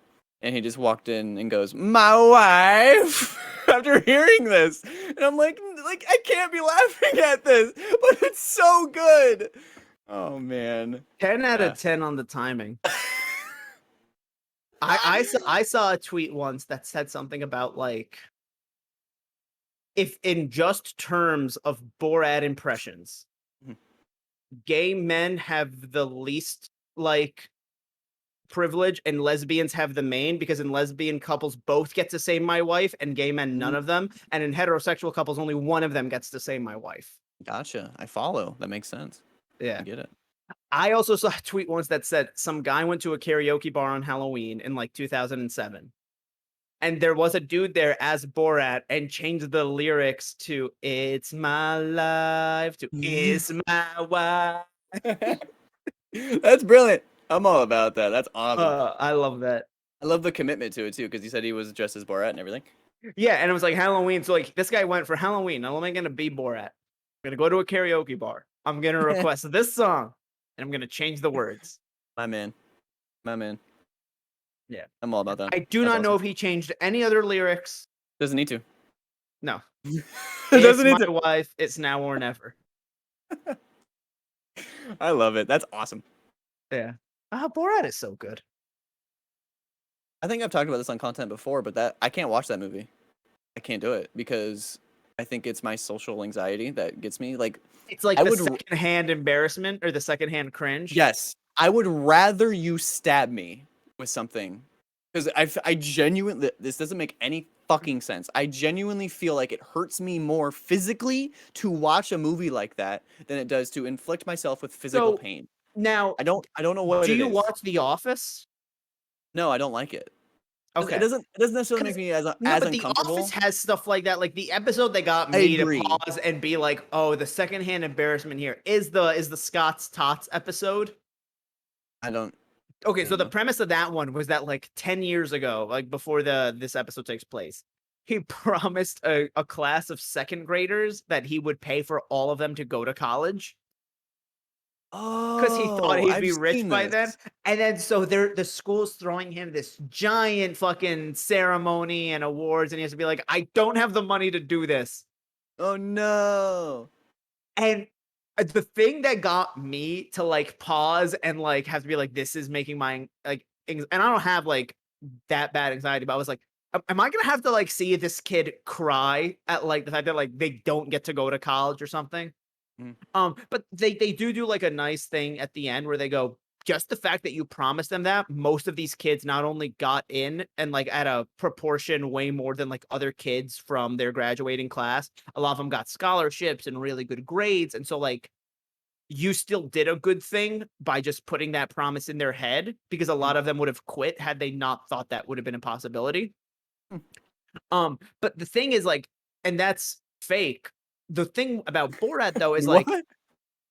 and he just walked in and goes, "My wife." After hearing this, and I'm like I can't be laughing at this, but it's so good. Oh man. 10 out Yeah. of 10 on the timing. I saw a tweet once that said something about like if in just terms of Borat impressions, Mhm. gay men have the least like privilege and lesbians have the main, because in lesbian couples both get to say my wife and gay men none of them, and in heterosexual couples only one of them gets to say my wife. Gotcha. I follow. That makes sense. Yeah. I get it. I also saw a tweet once that said some guy went to a karaoke bar on Halloween in like 2007. And there was a dude there as Borat and changed the lyrics to "It's my life" to "It's my wife." That's brilliant. I'm all about that. That's awesome. I love that. I love the commitment to it too, because he said he was dressed as Borat and everything. Yeah, and it was like Halloween. So like this guy went for Halloween. Now am I gonna be Borat? I'm gonna go to a karaoke bar. I'm gonna request this song, and I'm gonna change the words. My man. Yeah. I'm all about that. I do That's not know awesome. if he changed any other lyrics. Doesn't need to. No. Doesn't It's need my to. wife. It's now or never. I love it. That's awesome. Yeah. Borat is so good. I think I've talked about this on content before, but I can't watch that movie. I can't do it because I think it's my social anxiety that gets me. Like, It's like I the would secondhand embarrassment or the secondhand cringe. yes, I would rather you stab me with something because I genuinely, this doesn't make any fucking sense. I genuinely feel like it hurts me more physically to watch a movie like that than it does to inflict myself with physical So pain. now, I don't know what do it you is. watch The Office? No, I don't like it. It Okay. doesn't necessarily 'Cause make me as no, but The uncomfortable. Office has stuff like that. Like the episode that got I me to agree. pause and be like, "Oh, the secondhand embarrassment here is the Scott's Tots episode." I don't Okay, I so don't the know. premise of that one was that like 10 years ago, like before this episode takes place, he promised a class of second graders that he would pay for all of them to go to college because he thought Oh, he'd I've be rich seen by then. this. And then so the school's throwing him this giant fucking ceremony and awards, and he has to be like, I don't have the money to do this. Oh no. And the thing that got me to like pause and like have to be like, this is making my like, and I don't have like that bad anxiety, but I was like, am I gonna have to like see this kid cry at like the fact that like they don't get to go to college or something? Mhm. But they do like a nice thing at the end where they go, just the fact that you promised them that, most of these kids not only got in and like at a proportion way more than like other kids from their graduating class, a lot of them got scholarships and really good grades. And so like you still did a good thing by just putting that promise in their head because a lot of them would have quit had they not thought that would have been a possibility. Hmm. But the thing is like, and that's fake. The thing about Borat though is like, What?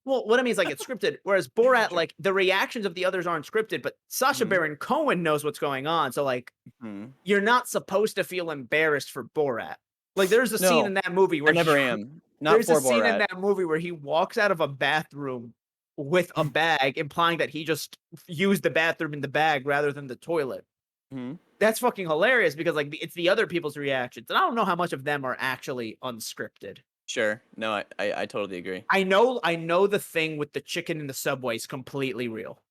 well, what I mean is like it's scripted, whereas Borat, Sure. like the reactions of the others aren't scripted, but Sacha Mhm. Baron Cohen knows what's going on. So like Mhm. you're not supposed to feel embarrassed for Borat. Like there's a scene No, in that movie I where never am. Not there's a for scene in Borat. that movie where he walks out of a bathroom with a bag, implying that he just used the bathroom in the bag rather than the toilet. Mhm. That's fucking hilarious because like it's the other people's reactions, and I don't know how much of them are actually unscripted. Sure. No, I totally agree. I know the thing with the chicken in the subway is completely real.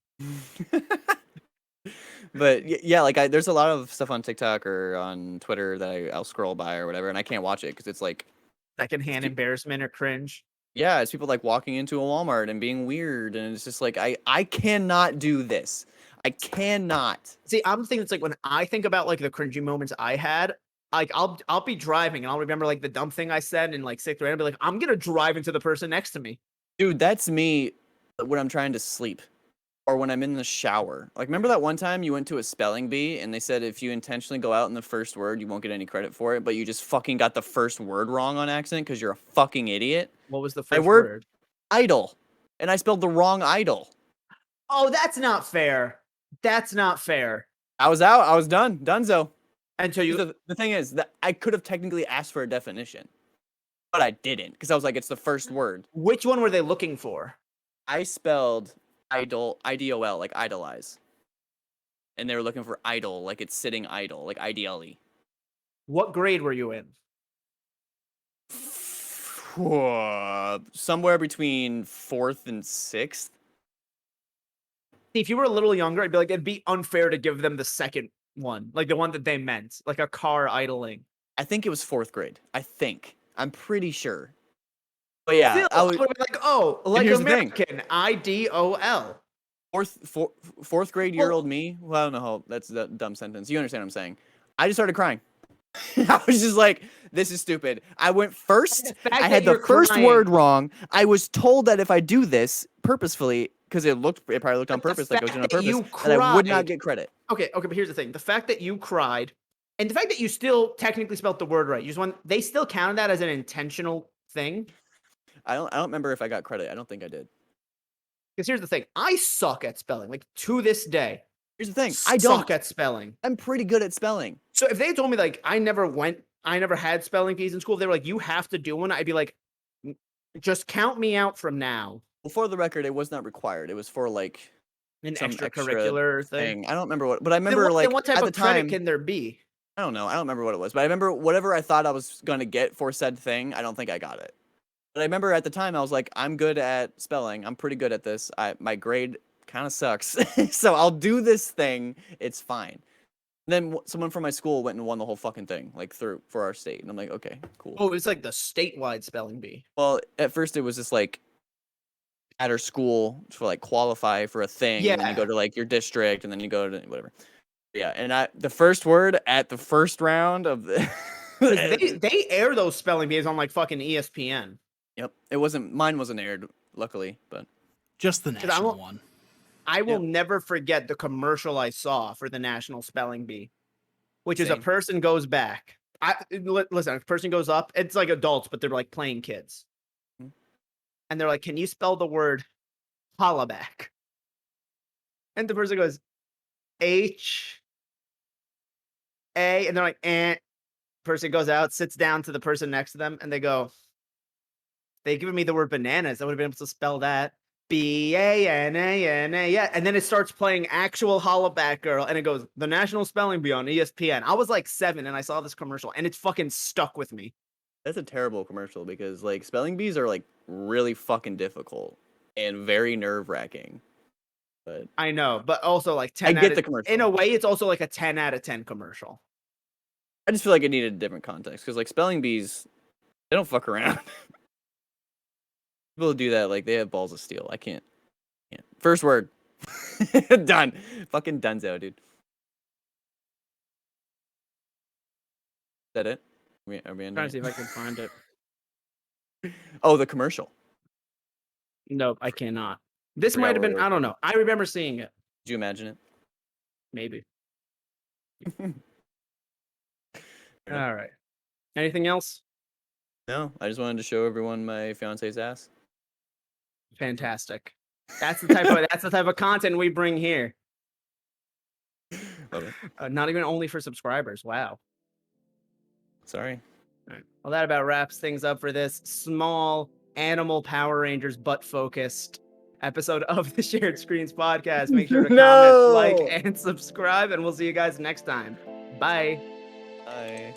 But yeah, like there's a lot of stuff on TikTok or on Twitter that I'll scroll by or whatever, and I can't watch it because it's like, Secondhand pe- embarrassment or cringe. yeah, it's people like walking into a Walmart and being weird, and it's just like I cannot do this. I cannot. See, I'm thinking it's like when I think about like the cringy moments I had, like I'll be driving and I'll remember like the dumb thing I said in like sixth grade. I'll be like, I'm gonna drive into the person next to me. Dude, that's me when I'm trying to sleep or when I'm in the shower. Like, remember that one time you went to a spelling bee and they said if you intentionally go out in the first word, you won't get any credit for it, but you just fucking got the first word wrong on accident because you're a fucking idiot? What was the My first word, word? idol. And I spelled the wrong idol. Oh, that's not fair. That's not fair. I was out. I was done. Donezo. Until you The thing is that I could have technically asked for a definition, but I didn't because I was like, it's the first word. which one were they looking for? I spelled idol, IDOL, like idolize. And they were looking for idle, like it's sitting idle, like IDLE. What grade were you in? Somewhere between 4th and 6th. See, if you were a little younger, I'd be like, it'd be unfair to give them the second one, like the one that they meant, like a car idling. I think it was 4th grade. I think. I'm pretty sure. But yeah, Still, I I was would be like, oh, like here's the thing. American, IDOL. fourth grade year old me. Well, I don't know how that's a dumb sentence. You understand what I'm saying? I just started crying. I was just like, this is stupid. I went first. The fact I that had the you're first crying- word wrong. I was told that if I do this purposefully, because it probably looked on But the purpose, like I was doing it on fact that purpose, you that I would not cried- get credit. Okay, but here's the thing: the fact that you cried, and the fact that you still technically spelled the word right. You just want they still counted that as an intentional thing. I don't remember if I got credit. I don't think I did. Because here's the thing: I suck at spelling. Like to this day, Here's the thing. I don't. suck at spelling. I'm pretty good at spelling. So if they told me like I never had spelling bees in school, they were like, you have to do one. I'd be like, just count me out from now. Well, for the record, it was not required. It was for like An some extra extracurricular thing. I don't remember what, but I Then remember like what type at of the credit time. can there be? I don't know. I don't remember what it was, but I remember whatever I thought I was gonna get for said thing. I don't think I got it. But I remember at the time I was like, I'm good at spelling. I'm pretty good at this. My grade kind of sucks, so I'll do this thing. It's fine. Then someone from my school went and won the whole fucking thing, like for our state, and I'm like, okay, cool. Oh, it's like the statewide spelling bee. Well, at first it was just like at our school to like qualify for a thing, and then you Yeah. go to like your district, and then you go to whatever. Yeah, and the first word at the first round of the 'Cause they air those spelling bees on like fucking ESPN. Yep. It wasn't mine wasn't aired, luckily, but Just the 'Cause I national won't- one. I will Yep. never forget the commercial I saw for the National Spelling Bee, which is a Same. person goes back. Listen, a person goes up. It's like adults, but they're like playing kids, Mhm. and they're like, "Can you spell the word hollaback?" And the person goes, H A, and they're like, eh. Person goes out, sits down to the person next to them, and they go, "They given me the word bananas. I would have been able to spell that. Bananas. Yeah." And then it starts playing actual Hollaback Girl, and it goes, "The National Spelling Bee on ESPN." I was like 7, and I saw this commercial, and it's fucking stuck with me. That's a terrible commercial because like spelling bees are like really fucking difficult and very nerve-wracking. But I know, but also like 10 I out get of the commercial. in a way, it's also like a 10 out of 10 commercial. I just feel like it needed a different context because like spelling bees, they don't fuck around. People who do that, like they have balls of steel. I can't. First word. Done. Fucking donezo, dude. Is that it? Are we I'm ending trying to see it? if I can find it. Oh, the commercial. Nope, I cannot. This Forgot might have where been, it was I don't from. know. I remember seeing it. Did you imagine it? Maybe. Fair enough. All right. Anything else? No, I just wanted to show everyone my fiance's ass. Fantastic. That's the type of content we bring here. Love it. Not even only for subscribers. Wow. Sorry. All right. Well, that about wraps things up for this small animal Power Rangers butt focused episode of the Shared Screens podcast. Make sure to comment, like, No! and subscribe, and we'll see you guys next time. Bye. Bye.